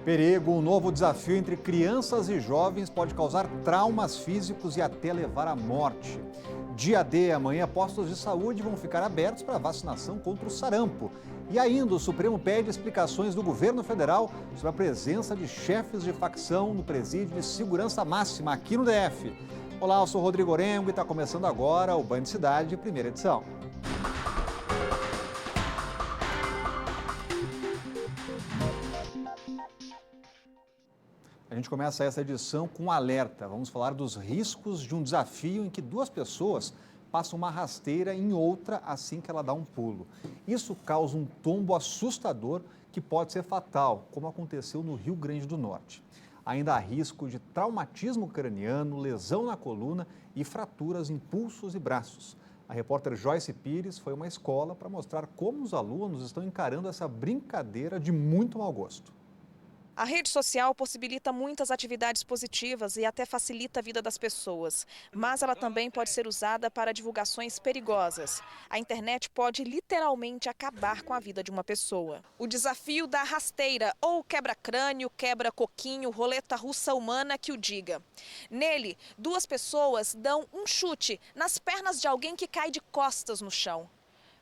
Perigo, um novo desafio entre crianças e jovens pode causar traumas físicos e até levar à morte. Dia D, amanhã, postos de saúde vão ficar abertos para vacinação contra o sarampo. E ainda o Supremo pede explicações do governo federal sobre a presença de chefes de facção no presídio de segurança máxima aqui no DF. Olá, eu sou Rodrigo Orengo e está começando agora o Banho de Cidade, primeira edição. A gente começa essa edição com um alerta. Vamos falar dos riscos de um desafio em que duas pessoas passam uma rasteira em outra assim que ela dá um pulo. Isso causa um tombo assustador que pode ser fatal, como aconteceu no Rio Grande do Norte. Ainda há risco de traumatismo craniano, lesão na coluna e fraturas em pulsos e braços. A repórter Joyce Pires foi a uma escola para mostrar como os alunos estão encarando essa brincadeira de muito mau gosto. A rede social possibilita muitas atividades positivas e até facilita a vida das pessoas, mas ela também pode ser usada para divulgações perigosas. A internet pode literalmente acabar com a vida de uma pessoa. O desafio da rasteira, ou quebra-crânio, quebra-coquinho, roleta russa humana que o diga. Nele, duas pessoas dão um chute nas pernas de alguém que cai de costas no chão.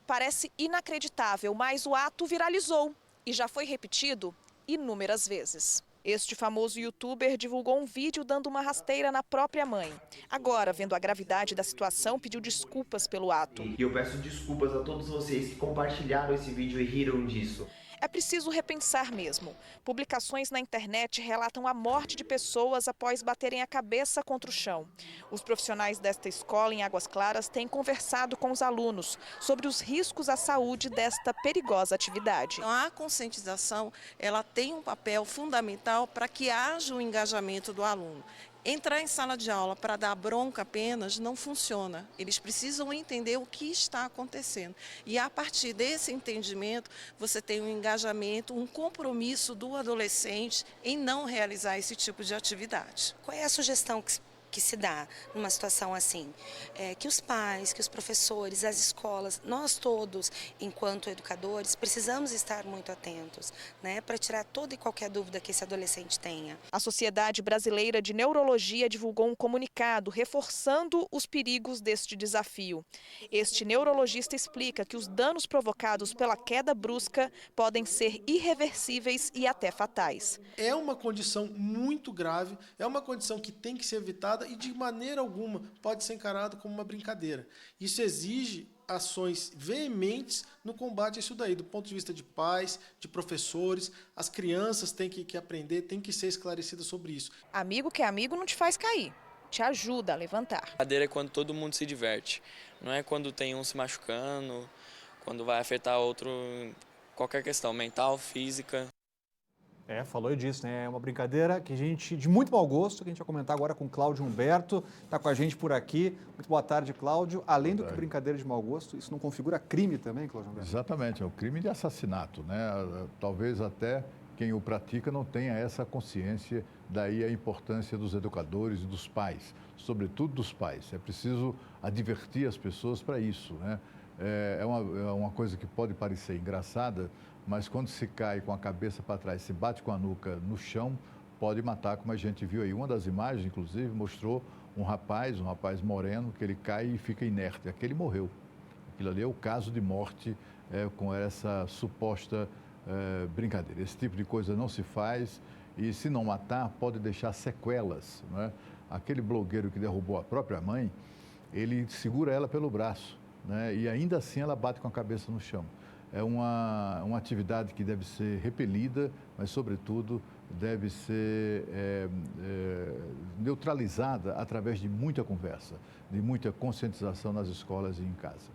Parece inacreditável, mas o ato viralizou e já foi repetido inúmeras vezes. Este famoso youtuber divulgou um vídeo dando uma rasteira na própria mãe. Agora, vendo a gravidade da situação, pediu desculpas pelo ato. E eu peço desculpas a todos vocês que compartilharam esse vídeo e riram disso. É preciso repensar mesmo. Publicações na internet relatam a morte de pessoas após baterem a cabeça contra o chão. Os profissionais desta escola em Águas Claras têm conversado com os alunos sobre os riscos à saúde desta perigosa atividade. A conscientização, ela tem um papel fundamental para que haja o engajamento do aluno. Entrar em sala de aula para dar bronca apenas não funciona. Eles precisam entender o que está acontecendo. E a partir desse entendimento, você tem um engajamento, um compromisso do adolescente em não realizar esse tipo de atividade. Qual é a sugestão que se dá numa situação assim? Que os pais, que os professores, as escolas, nós todos, enquanto educadores, precisamos estar muito atentos, né, para tirar toda e qualquer dúvida que esse adolescente tenha. A Sociedade Brasileira de Neurologia divulgou um comunicado reforçando os perigos deste desafio. Este neurologista explica que os danos provocados pela queda brusca podem ser irreversíveis e até fatais. É uma condição muito grave, é uma condição que tem que ser evitada e de maneira alguma pode ser encarado como uma brincadeira. Isso exige ações veementes no combate a isso daí, do ponto de vista de pais, de professores. As crianças têm que aprender, têm que ser esclarecidas sobre isso. Amigo que é amigo não te faz cair, te ajuda a levantar. A brincadeira é quando todo mundo se diverte, não é quando tem um se machucando, quando vai afetar outro em qualquer questão, mental, física. Falou disso, né? É uma brincadeira de muito mau gosto, que a gente vai comentar agora com o Cláudio Humberto, está com a gente por aqui. Muito boa tarde, Cláudio. Além do que brincadeira de mau gosto, isso não configura crime também, Cláudio Humberto? Exatamente, é um crime de assassinato, né? Talvez até quem o pratica não tenha essa consciência, daí a importância dos educadores e dos pais, sobretudo dos pais. É preciso advertir as pessoas para isso, né? É uma coisa que pode parecer engraçada, mas quando se cai com a cabeça para trás, se bate com a nuca no chão, pode matar, como a gente viu aí. Uma das imagens, inclusive, mostrou um rapaz moreno, que ele cai e fica inerte. Aquele morreu. Aquilo ali é o caso de morte com essa suposta brincadeira. Esse tipo de coisa não se faz e, se não matar, pode deixar sequelas, não é? Aquele blogueiro que derrubou a própria mãe, ele segura ela pelo braço, né? E ainda assim ela bate com a cabeça no chão. É uma atividade que deve ser repelida, mas, sobretudo, deve ser neutralizada através de muita conversa, de muita conscientização nas escolas e em casa.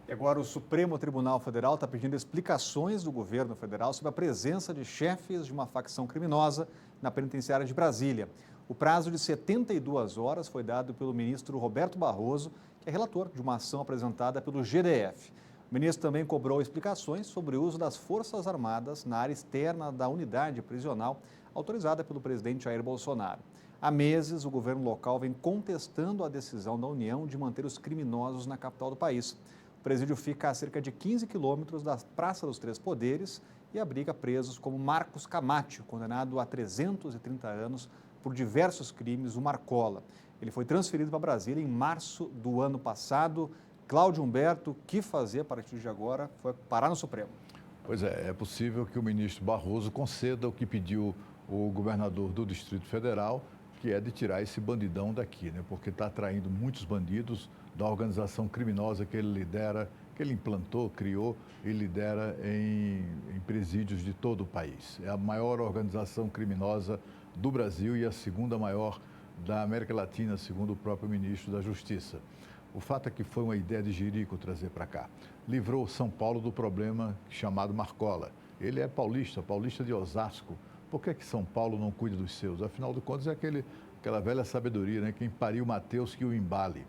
E agora o Supremo Tribunal Federal está pedindo explicações do governo federal sobre a presença de chefes de uma facção criminosa na penitenciária de Brasília. O prazo de 72 horas foi dado pelo ministro Roberto Barroso, que é relator de uma ação apresentada pelo GDF. O ministro também cobrou explicações sobre o uso das Forças Armadas na área externa da unidade prisional autorizada pelo presidente Jair Bolsonaro. Há meses, o governo local vem contestando a decisão da União de manter os criminosos na capital do país. O presídio fica a cerca de 15 quilômetros da Praça dos Três Poderes e abriga presos como Marcos Camati, condenado a 330 anos por diversos crimes, o Marcola. Ele foi transferido para Brasília em março do ano passado. Cláudio Humberto, o que fazer a partir de agora? Foi parar no Supremo. Pois é possível que o ministro Barroso conceda o que pediu o governador do Distrito Federal, que é de tirar esse bandidão daqui, né? Porque está atraindo muitos bandidos da organização criminosa que ele lidera, que ele implantou, criou e lidera em presídios de todo o país. É a maior organização criminosa do Brasil e a segunda maior da América Latina, segundo o próprio ministro da Justiça. O fato é que foi uma ideia de jirico trazer para cá. Livrou São Paulo do problema chamado Marcola. Ele é paulista de Osasco. Por que São Paulo não cuida dos seus? Afinal de contas, é aquela velha sabedoria, né? Quem pariu Mateus que o embale.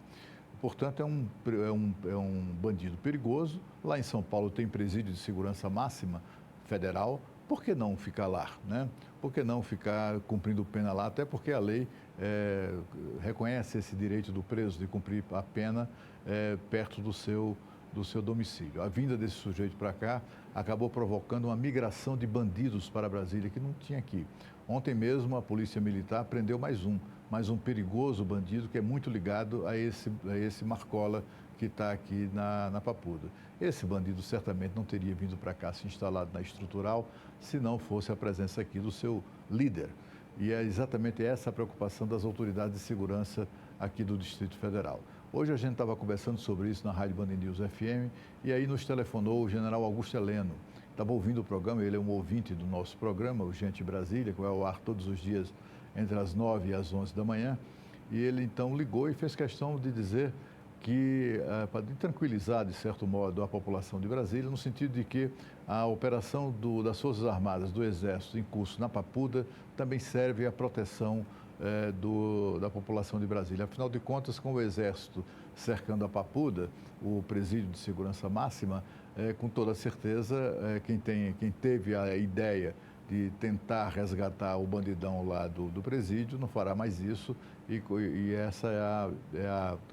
Portanto, é um bandido perigoso. Lá em São Paulo tem presídio de segurança máxima federal. Por que não ficar lá, né? Por que não ficar cumprindo pena lá? Até porque a lei reconhece esse direito do preso de cumprir a pena perto do seu domicílio. A vinda desse sujeito para cá acabou provocando uma migração de bandidos para Brasília que não tinha aqui. Ontem mesmo a Polícia Militar prendeu mais um perigoso bandido que é muito ligado a esse Marcola que está aqui na Papuda. Esse bandido certamente não teria vindo para cá se instalado na Estrutural se não fosse a presença aqui do seu líder. E é exatamente essa a preocupação das autoridades de segurança aqui do Distrito Federal. Hoje a gente estava conversando sobre isso na Rádio Band News FM e aí nos telefonou o general Augusto Heleno. Estava ouvindo o programa, ele é um ouvinte do nosso programa, o Gente Brasília, que vai ao ar todos os dias entre as 9 e as 11 da manhã. E ele então ligou e fez questão de dizer que, para tranquilizar, de certo modo, a população de Brasília, no sentido de que a operação das Forças Armadas, do Exército, em curso na Papuda, também serve à proteção da população de Brasília. Afinal de contas, com o Exército cercando a Papuda, o presídio de segurança máxima, com toda certeza, quem teve a ideia de tentar resgatar o bandidão lá do presídio não fará mais isso e essa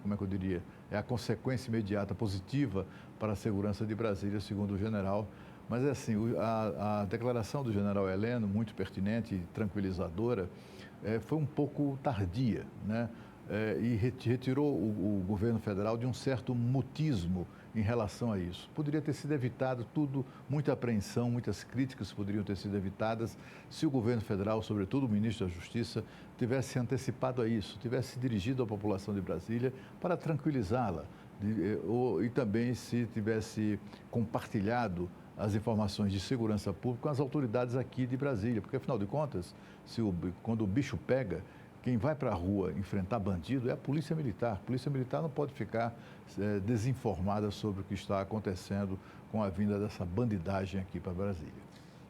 como é que eu diria, é a consequência imediata positiva para a segurança de Brasília, segundo o general. Mas é assim, a declaração do general Heleno, muito pertinente e tranquilizadora, foi um pouco tardia, né? E retirou o governo federal de um certo mutismo em relação a isso. Poderia ter sido evitado tudo, muita apreensão, muitas críticas poderiam ter sido evitadas se o governo federal, sobretudo o ministro da Justiça, tivesse antecipado a isso, tivesse dirigido à população de Brasília para tranquilizá-la e também se tivesse compartilhado as informações de segurança pública com as autoridades aqui de Brasília, porque afinal de contas, quando o bicho pega, quem vai para a rua enfrentar bandido é a Polícia Militar. A Polícia Militar não pode ficar desinformada sobre o que está acontecendo com a vinda dessa bandidagem aqui para Brasília.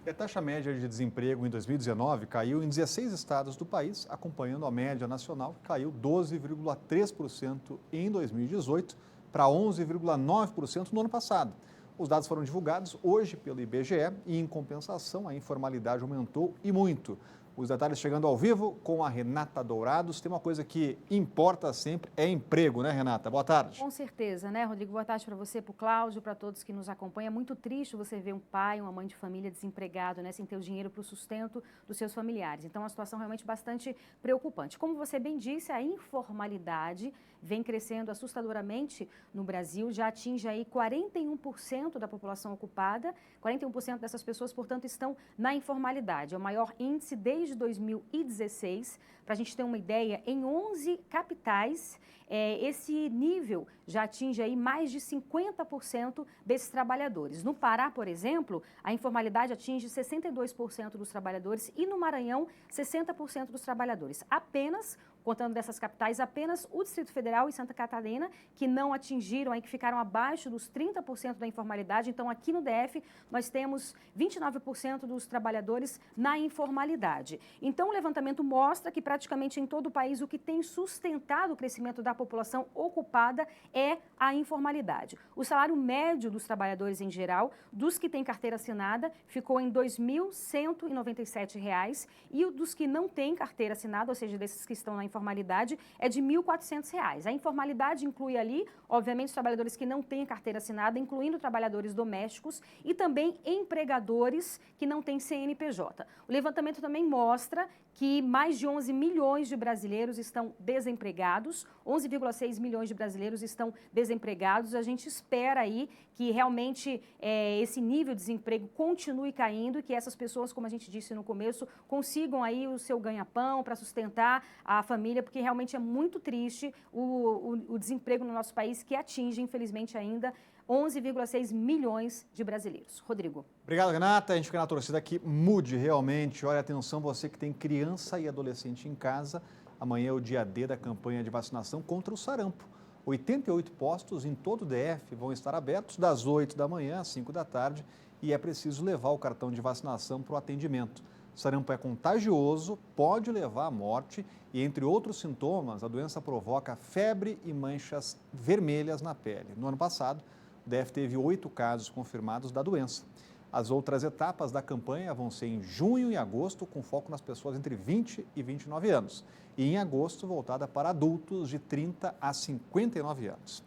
E a taxa média de desemprego em 2019 caiu em 16 estados do país, acompanhando a média nacional, que caiu 12,3% em 2018 para 11,9% no ano passado. Os dados foram divulgados hoje pelo IBGE e, em compensação, a informalidade aumentou e muito. Os detalhes chegando ao vivo com a Renata Dourados. Tem uma coisa que importa sempre, é emprego, né, Renata? Boa tarde. Com certeza, né, Rodrigo? Boa tarde para você, para o Cláudio, para todos que nos acompanham. É muito triste você ver um pai, uma mãe de família desempregado, né, sem ter o dinheiro para o sustento dos seus familiares. Então, é uma situação realmente bastante preocupante. Como você bem disse, a informalidade vem crescendo assustadoramente no Brasil, já atinge aí 41% da população ocupada, 41% dessas pessoas, portanto, estão na informalidade. É o maior índice desde 2016. Para a gente ter uma ideia, em 11 capitais, esse nível já atinge aí mais de 50% desses trabalhadores. No Pará, por exemplo, a informalidade atinge 62% dos trabalhadores e no Maranhão, 60% dos trabalhadores. Apenas, contando dessas capitais, apenas o Distrito Federal e Santa Catarina, que não atingiram, aí, que ficaram abaixo dos 30% da informalidade. Então, aqui no DF, nós temos 29% dos trabalhadores na informalidade. Então, o levantamento mostra que praticamente em todo o país o que tem sustentado o crescimento da população ocupada é a informalidade. O salário médio dos trabalhadores em geral, dos que têm carteira assinada, ficou em R$ 2.197 e o dos que não têm carteira assinada, ou seja, desses que estão na informalidade, formalidade é de R$ 1.400. A informalidade inclui ali, obviamente, os trabalhadores que não têm carteira assinada, incluindo trabalhadores domésticos e também empregadores que não têm CNPJ. O levantamento também mostra que mais de 11 milhões de brasileiros estão desempregados, 11,6 milhões de brasileiros estão desempregados. A gente espera aí que realmente esse nível de desemprego continue caindo e que essas pessoas, como a gente disse no começo, consigam aí o seu ganha-pão para sustentar a família, porque realmente é muito triste o desemprego no nosso país, que atinge, infelizmente, ainda 11,6 milhões de brasileiros. Rodrigo. Obrigado, Renata. A gente fica na torcida que mude realmente. Olha, atenção, você que tem criança e adolescente em casa. Amanhã é o dia D da campanha de vacinação contra o sarampo. 88 postos em todo o DF vão estar abertos das 8 da manhã às 5 da tarde e é preciso levar o cartão de vacinação para o atendimento. O sarampo é contagioso, pode levar à morte e, entre outros sintomas, a doença provoca febre e manchas vermelhas na pele. No ano passado, o DF teve 8 casos confirmados da doença. As outras etapas da campanha vão ser em junho e agosto, com foco nas pessoas entre 20 e 29 anos. E em agosto, voltada para adultos de 30 a 59 anos.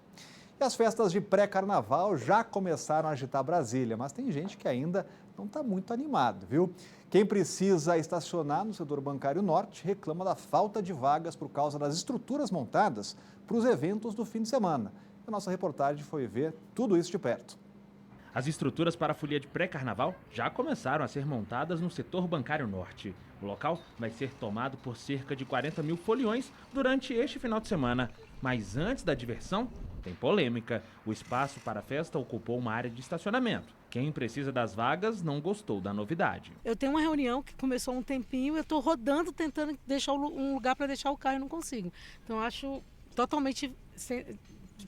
E as festas de pré-carnaval já começaram a agitar Brasília, mas tem gente que ainda não está muito animado, viu? Quem precisa estacionar no setor bancário norte reclama da falta de vagas por causa das estruturas montadas para os eventos do fim de semana. A nossa reportagem foi ver tudo isso de perto. As estruturas para a folia de pré-carnaval já começaram a ser montadas no setor bancário norte. O local vai ser tomado por cerca de 40 mil foliões durante este final de semana. Mas antes da diversão, tem polêmica. O espaço para a festa ocupou uma área de estacionamento. Quem precisa das vagas não gostou da novidade. Eu tenho uma reunião que começou há um tempinho, eu estou rodando, tentando deixar um lugar para deixar o carro e não consigo. Então eu acho totalmente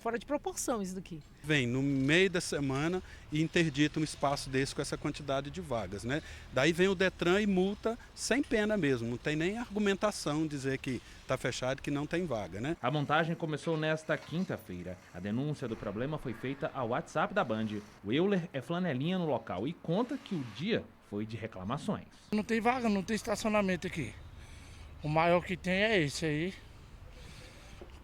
fora de proporção isso daqui. Vem no meio da semana e interdita um espaço desse com essa quantidade de vagas, né? Daí vem o Detran e multa sem pena mesmo, não tem nem argumentação dizer que está fechado, que não tem vaga, né? A montagem começou nesta quinta-feira. A denúncia do problema foi feita ao WhatsApp da Band. O Euler é flanelinha no local e conta que o dia foi de reclamações. Não tem vaga, não tem estacionamento aqui. O maior que tem é esse aí.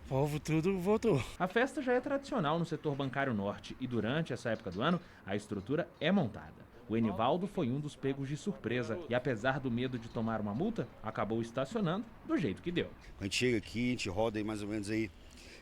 O povo tudo votou. A festa já é tradicional no setor bancário norte e durante essa época do ano a estrutura é montada. O Enivaldo foi um dos pegos de surpresa e, apesar do medo de tomar uma multa, acabou estacionando do jeito que deu. A gente chega aqui, a gente roda aí mais ou menos aí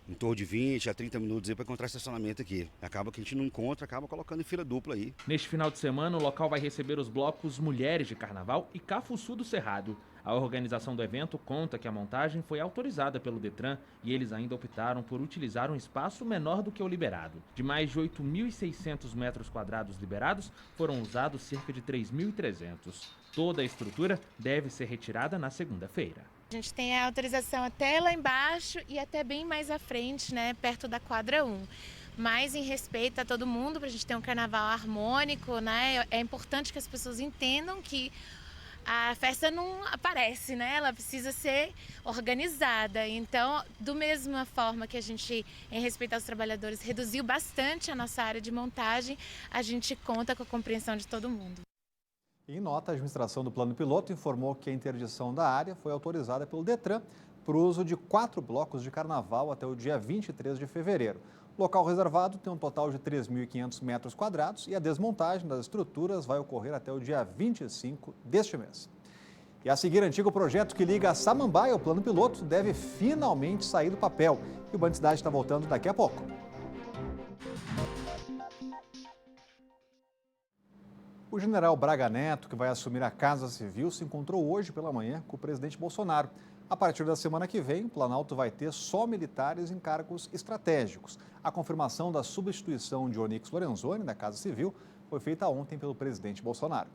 em torno de 20 a 30 minutos para encontrar estacionamento aqui. Acaba que a gente não encontra, acaba colocando em fila dupla aí. Neste final de semana, o local vai receber os blocos Mulheres de Carnaval e Cafuçu do Cerrado. A organização do evento conta que a montagem foi autorizada pelo Detran e eles ainda optaram por utilizar um espaço menor do que o liberado. De mais de 8.600 metros quadrados liberados, foram usados cerca de 3.300. Toda a estrutura deve ser retirada na segunda-feira. A gente tem a autorização até lá embaixo e até bem mais à frente, né, perto da quadra 1. Mas em respeito a todo mundo, para a gente ter um carnaval harmônico, né, é importante que as pessoas entendam que a festa não aparece, né? Ela precisa ser organizada. Então, da mesma forma que a gente, em respeito aos trabalhadores, reduziu bastante a nossa área de montagem, a gente conta com a compreensão de todo mundo. Em nota, a administração do plano piloto informou que a interdição da área foi autorizada pelo Detran para o uso de 4 blocos de carnaval até o dia 23 de fevereiro. O local reservado tem um total de 3.500 metros quadrados e a desmontagem das estruturas vai ocorrer até o dia 25 deste mês. E a seguir, antigo projeto que liga a Samambaia ao plano piloto deve finalmente sair do papel. E o Band Cidade está voltando daqui a pouco. O general Braga Neto, que vai assumir a Casa Civil, se encontrou hoje pela manhã com o presidente Bolsonaro. A partir da semana que vem, o Planalto vai ter só militares em cargos estratégicos. A confirmação da substituição de Onyx Lorenzoni da Casa Civil foi feita ontem pelo presidente Bolsonaro.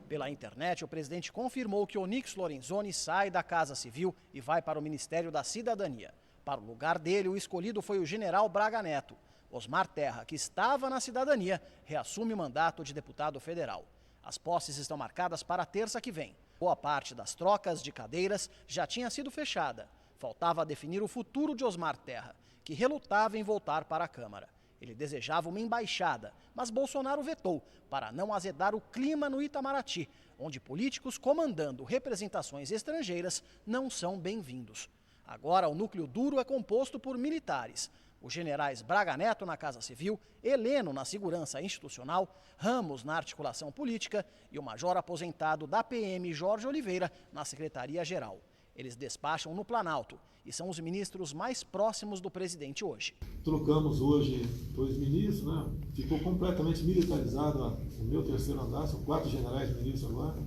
Pela internet, o presidente confirmou que Onyx Lorenzoni sai da Casa Civil e vai para o Ministério da Cidadania. Para o lugar dele, o escolhido foi o general Braga Neto. Osmar Terra, que estava na Cidadania, reassume o mandato de deputado federal. As posses estão marcadas para a terça que vem. Boa parte das trocas de cadeiras já tinha sido fechada. Faltava definir o futuro de Osmar Terra, que relutava em voltar para a Câmara. Ele desejava uma embaixada, mas Bolsonaro vetou para não azedar o clima no Itamaraty, onde políticos comandando representações estrangeiras não são bem-vindos. Agora, o núcleo duro é composto por militares. Os generais Braga Neto na Casa Civil, Heleno na Segurança Institucional, Ramos na Articulação Política e o major aposentado da PM, Jorge Oliveira, na Secretaria-Geral. Eles despacham no Planalto e são os ministros mais próximos do presidente hoje. Trocamos hoje 2 ministros, né? Ficou completamente militarizado o meu terceiro andar, são 4 generais ministros agora.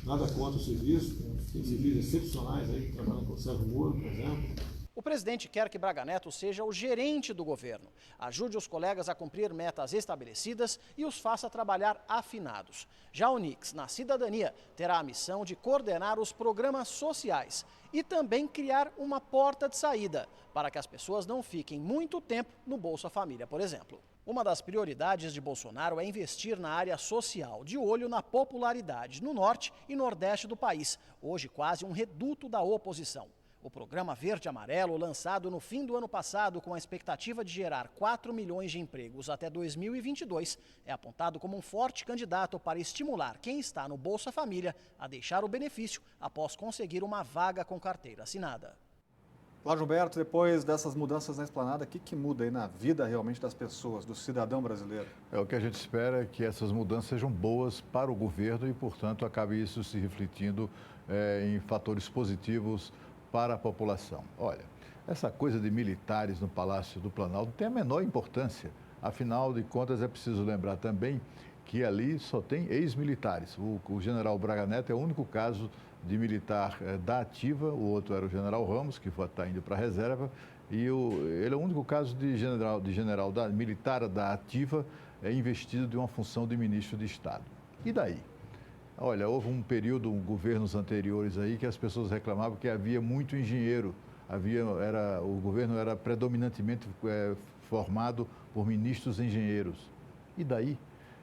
Nada contra o serviço, tem civis excepcionais aí, trabalhando com o Sérgio Moro, por exemplo. O presidente quer que Braga Neto seja o gerente do governo, ajude os colegas a cumprir metas estabelecidas e os faça trabalhar afinados. Já o Onix, na Cidadania, terá a missão de coordenar os programas sociais e também criar uma porta de saída para que as pessoas não fiquem muito tempo no Bolsa Família, por exemplo. Uma das prioridades de Bolsonaro é investir na área social, de olho na popularidade no norte e nordeste do país, hoje quase um reduto da oposição. O programa Verde Amarelo, lançado no fim do ano passado com a expectativa de gerar 4 milhões de empregos até 2022, é apontado como um forte candidato para estimular quem está no Bolsa Família a deixar o benefício após conseguir uma vaga com carteira assinada. Cláudio Humberto, depois dessas mudanças na esplanada, o que muda aí na vida realmente das pessoas, do cidadão brasileiro? O que a gente espera é que essas mudanças sejam boas para o governo e, portanto, acabe isso se refletindo em fatores positivos para a população. Olha, essa coisa de militares no Palácio do Planalto tem a menor importância. Afinal de contas, é preciso lembrar também que ali só tem ex-militares. O general Braga Neto é o único caso de militar da ativa, o outro era o general Ramos, que está indo para a reserva, e ele é o único caso de general militar da ativa investido de uma função de ministro de Estado. E daí? Olha, houve um período, governos anteriores aí, que as pessoas reclamavam que havia muito engenheiro. O governo era predominantemente formado por ministros engenheiros. E daí?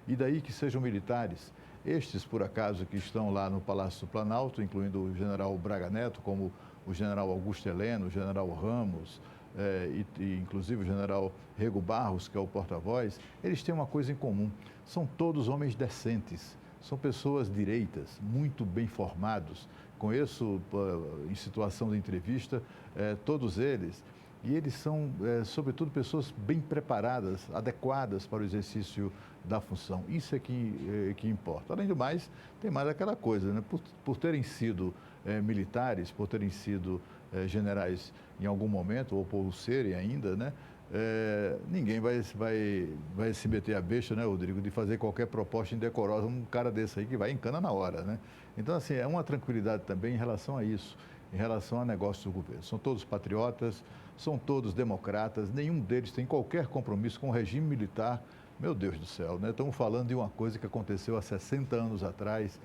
E daí que sejam militares? Estes, por acaso, que estão lá no Palácio do Planalto, incluindo o general Braga Neto, como o general Augusto Heleno, o general Ramos, e inclusive o general Rego Barros, que é o porta-voz, eles têm uma coisa em comum. São todos homens decentes. São pessoas direitas, muito bem formados. Conheço, em situação de entrevista, todos eles. E eles são, sobretudo, pessoas bem preparadas, adequadas para o exercício da função. Isso é que importa. Além do mais, tem mais aquela coisa, né? Por terem sido militares, por terem sido generais em algum momento, ou por serem ainda, né? Ninguém vai se meter a besta, né, Rodrigo, de fazer qualquer proposta indecorosa, um cara desse aí que vai em cana na hora, né? Então, assim, é uma tranquilidade também em relação a isso, em relação a negócios do governo. São todos patriotas, são todos democratas, nenhum deles tem qualquer compromisso com o regime militar. Meu Deus do céu, né? Estamos falando de uma coisa que aconteceu há 60 anos atrás,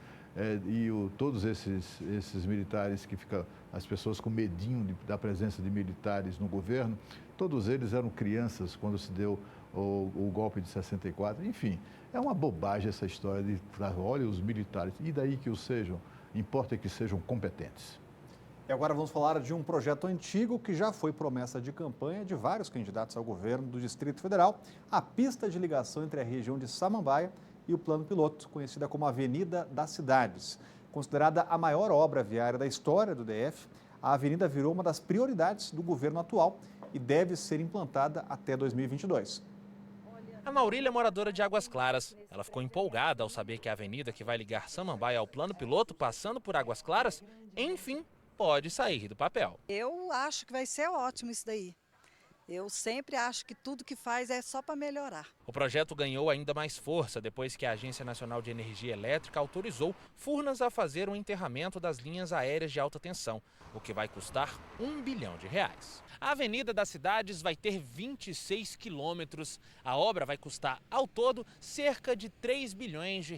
todos esses militares que ficam, as pessoas com medinho da presença de militares no governo, todos eles eram crianças quando se deu o golpe de 64. Enfim, é uma bobagem essa história de, olha, os militares, e daí que os sejam, importa que sejam competentes. E agora vamos falar de um projeto antigo que já foi promessa de campanha de vários candidatos ao governo do Distrito Federal, a pista de ligação entre a região de Samambaia e o Plano Piloto, conhecida como Avenida das Cidades. Considerada a maior obra viária da história do DF, a avenida virou uma das prioridades do governo atual e deve ser implantada até 2022. A Maurília é moradora de Águas Claras. Ela ficou empolgada ao saber que a avenida que vai ligar Samambaia ao Plano Piloto, passando por Águas Claras, enfim, pode sair do papel. Eu acho que vai ser ótimo isso daí. Eu sempre acho que tudo que faz é só para melhorar. O projeto ganhou ainda mais força depois que a Agência Nacional de Energia Elétrica autorizou Furnas a fazer um enterramento das linhas aéreas de alta tensão, o que vai custar R$1 bilhão. A Avenida das Cidades vai ter 26 quilômetros. A obra vai custar, ao todo, cerca de R$3 bilhões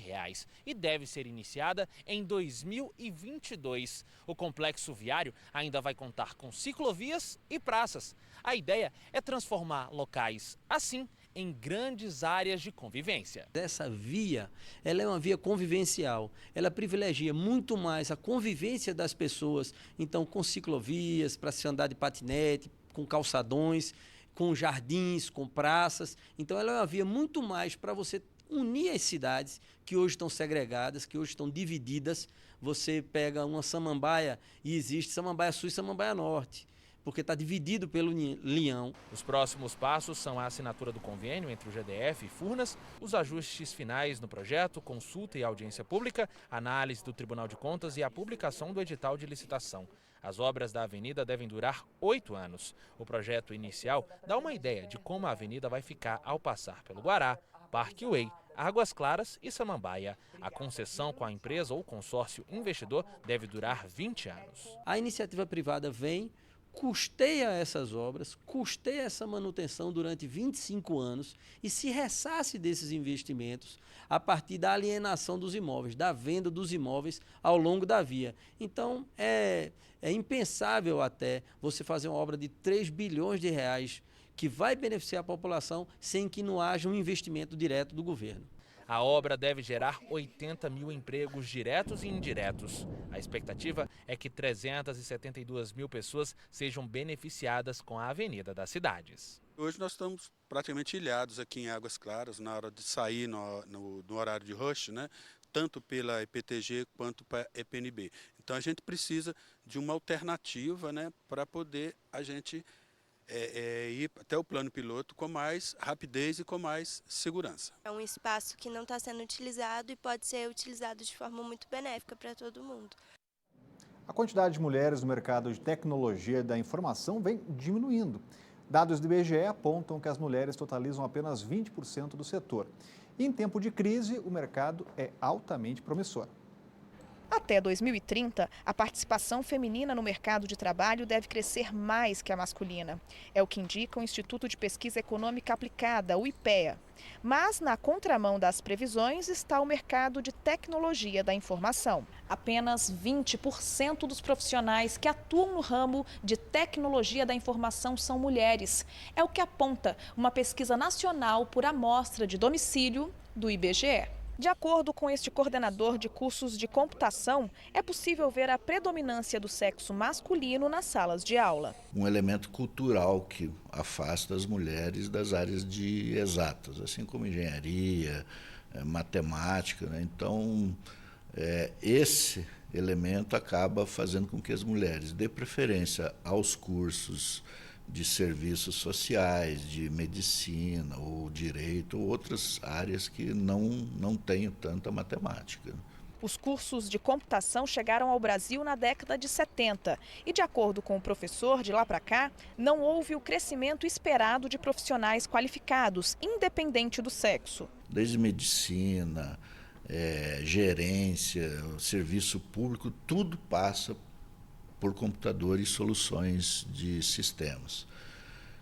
e deve ser iniciada em 2022. O complexo viário ainda vai contar com ciclovias e praças. A ideia é transformar locais assim em grandes áreas de convivência. Essa via, ela é uma via convivencial, ela privilegia muito mais a convivência das pessoas, então com ciclovias, para se andar de patinete, com calçadões, com jardins, com praças, então ela é uma via muito mais para você unir as cidades que hoje estão segregadas, que hoje estão divididas. Você pega uma Samambaia e existe Samambaia Sul e Samambaia Norte, porque está dividido pelo Linhão. Os próximos passos são a assinatura do convênio entre o GDF e Furnas, os ajustes finais no projeto, consulta e audiência pública, análise do Tribunal de Contas e a publicação do edital de licitação. As obras da avenida devem durar 8 anos. O projeto inicial dá uma ideia de como a avenida vai ficar ao passar pelo Guará, Parque Way, Águas Claras e Samambaia. A concessão com a empresa ou consórcio investidor deve durar 20 anos. A iniciativa privada vem, custeia essas obras, custeia essa manutenção durante 25 anos e se ressarce desses investimentos a partir da alienação dos imóveis, da venda dos imóveis ao longo da via. Então, é impensável até você fazer uma obra de 3 bilhões de reais que vai beneficiar a população sem que não haja um investimento direto do governo. A obra deve gerar 80 mil empregos diretos e indiretos. A expectativa é que 372 mil pessoas sejam beneficiadas com a avenida das cidades. Hoje nós estamos praticamente ilhados aqui em Águas Claras, na hora de sair no horário de rush, né? Tanto pela EPTG quanto para a EPNB. Então a gente precisa de uma alternativa, né, para poder a gente ir até o plano piloto com mais rapidez e com mais segurança. É um espaço que não está sendo utilizado e pode ser utilizado de forma muito benéfica para todo mundo. A quantidade de mulheres no mercado de tecnologia da informação vem diminuindo. Dados do IBGE apontam que as mulheres totalizam apenas 20% do setor. E em tempo de crise, o mercado é altamente promissor. Até 2030, a participação feminina no mercado de trabalho deve crescer mais que a masculina. É o que indica o Instituto de Pesquisa Econômica Aplicada, o IPEA. Mas, na contramão das previsões, está o mercado de tecnologia da informação. Apenas 20% dos profissionais que atuam no ramo de tecnologia da informação são mulheres. É o que aponta uma pesquisa nacional por amostra de domicílio do IBGE. De acordo com este coordenador de cursos de computação, é possível ver a predominância do sexo masculino nas salas de aula. Um elemento cultural que afasta as mulheres das áreas de exatas, assim como engenharia, matemática, né? Então, esse elemento acaba fazendo com que as mulheres dê preferência aos cursos de serviços sociais, de medicina, ou direito, ou outras áreas que não têm tanta matemática. Os cursos de computação chegaram ao Brasil na década de 70 e, de acordo com o professor, de lá para cá, não houve o crescimento esperado de profissionais qualificados, independente do sexo. Desde medicina, gerência, serviço público, tudo passa por computador e soluções de sistemas.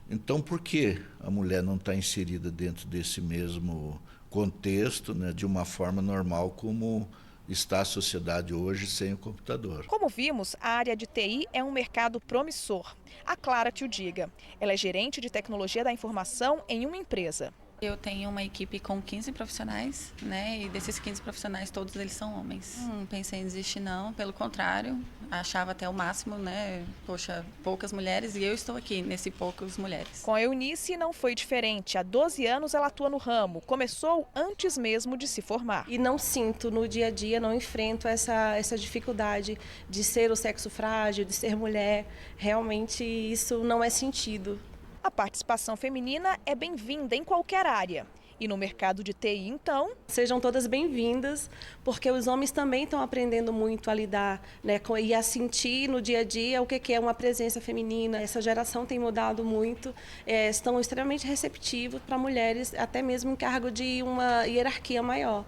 Então, por que a mulher não está inserida dentro desse mesmo contexto, né, de uma forma normal como está a sociedade hoje sem o computador? Como vimos, a área de TI é um mercado promissor. A Clara que o diga. Ela é gerente de tecnologia da informação em uma empresa. Eu tenho uma equipe com 15 profissionais, né? E desses 15 profissionais, todos eles são homens. Não pensei em desistir, não. Pelo contrário, achava até o máximo, né? Poxa, poucas mulheres e eu estou aqui nesse poucas mulheres. Com a Eunice não foi diferente. Há 12 anos ela atua no ramo. Começou antes mesmo de se formar. E não sinto no dia a dia, não enfrento essa dificuldade de ser o sexo frágil, de ser mulher. Realmente isso não é sentido. A participação feminina é bem-vinda em qualquer área. E no mercado de TI, então? Sejam todas bem-vindas, porque os homens também estão aprendendo muito a lidar, né, e a sentir no dia a dia o que é uma presença feminina. Essa geração tem mudado muito, estão extremamente receptivos para mulheres, até mesmo em cargo de uma hierarquia maior.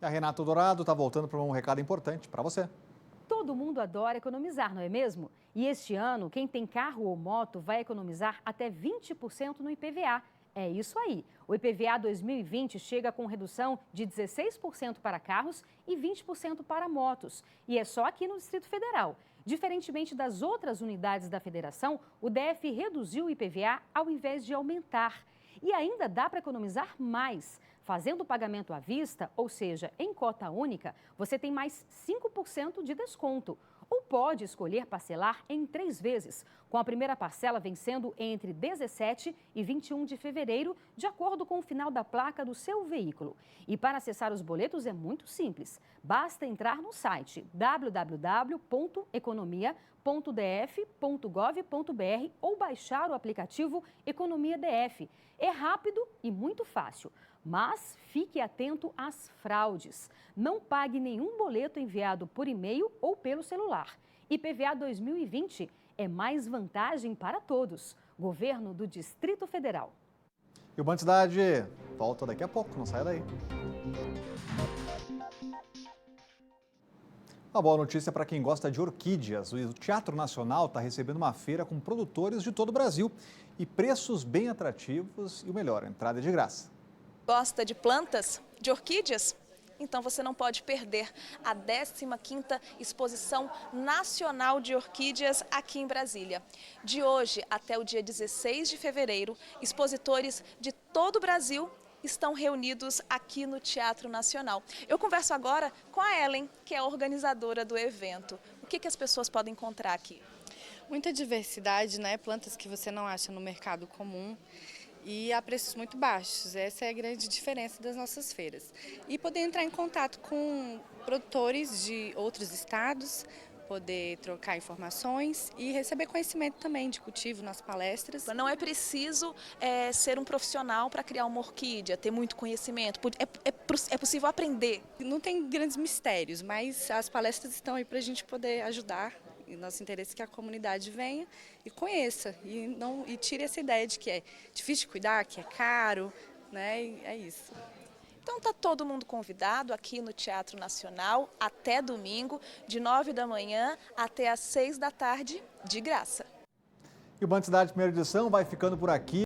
A Renata Dourado está voltando para um recado importante para você. Todo mundo adora economizar, não é mesmo? E este ano, quem tem carro ou moto vai economizar até 20% no IPVA. É isso aí. O IPVA 2020 chega com redução de 16% para carros e 20% para motos. E é só aqui no Distrito Federal. Diferentemente das outras unidades da federação, o DF reduziu o IPVA ao invés de aumentar. E ainda dá para economizar mais. Fazendo o pagamento à vista, ou seja, em cota única, você tem mais 5% de desconto. ou pode escolher parcelar em 3 vezes, com a primeira parcela vencendo entre 17 e 21 de fevereiro, de acordo com o final da placa do seu veículo. E para acessar os boletos é muito simples. Basta entrar no site www.economia.df.gov.br ou baixar o aplicativo Economia DF. É rápido e muito fácil. Mas fique atento às fraudes. Não pague nenhum boleto enviado por e-mail ou pelo celular. IPVA 2020 é mais vantagem para todos. Governo do Distrito Federal. E o Band Cidade volta daqui a pouco, não saia daí. Uma boa notícia para quem gosta de orquídeas. O Teatro Nacional está recebendo uma feira com produtores de todo o Brasil e preços bem atrativos e o melhor, a entrada é de graça. Gosta de plantas? De orquídeas? Então você não pode perder a 15ª Exposição Nacional de Orquídeas aqui em Brasília. De hoje até o dia 16 de fevereiro, expositores de todo o Brasil estão reunidos aqui no Teatro Nacional. Eu converso agora com a Ellen, que é a organizadora do evento. O que as pessoas podem encontrar aqui? Muita diversidade, né? Plantas que você não acha no mercado comum. E a preços muito baixos. Essa é a grande diferença das nossas feiras. E poder entrar em contato com produtores de outros estados, poder trocar informações e receber conhecimento também de cultivo nas palestras. Não é preciso ser um profissional para criar uma orquídea, ter muito conhecimento, é possível aprender. Não tem grandes mistérios, mas as palestras estão aí para a gente poder ajudar. E nosso interesse é que a comunidade venha e conheça e tire essa ideia de que é difícil de cuidar, que é caro, né? E é isso. Então está todo mundo convidado aqui no Teatro Nacional até domingo, de 9 da manhã até às 6 da tarde, de graça. E o Band Cidade Primeira Edição vai ficando por aqui.